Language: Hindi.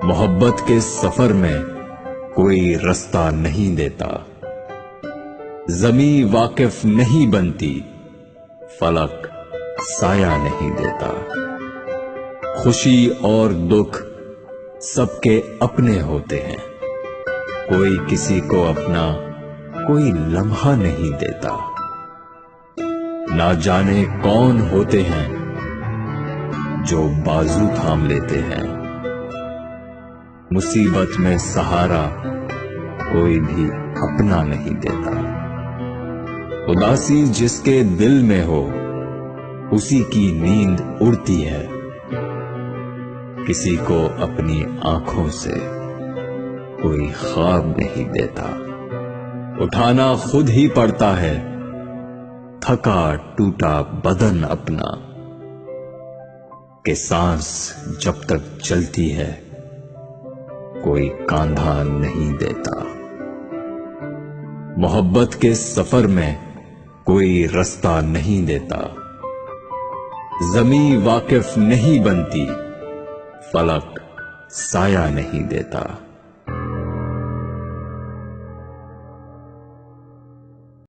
मोहब्बत के सफर में कोई रास्ता नहीं देता, जमी वाकिफ नहीं बनती, फलक साया नहीं देता। खुशी और दुख सबके अपने होते हैं, कोई किसी को अपना कोई लम्हा नहीं देता। ना जाने कौन होते हैं जो बाजू थाम लेते हैं, मुसीबत में सहारा कोई भी अपना नहीं देता। उदासी जिसके दिल में हो उसी की नींद उड़ती है, किसी को अपनी आंखों से कोई ख्वाब नहीं देता। उठाना खुद ही पड़ता है थका टूटा बदन अपना, कि सांस जब तक चलती है कोई कांधा नहीं देता। मोहब्बत के सफर में कोई रास्ता नहीं देता, जमी वाकिफ नहीं बनती, फलक साया नहीं देता।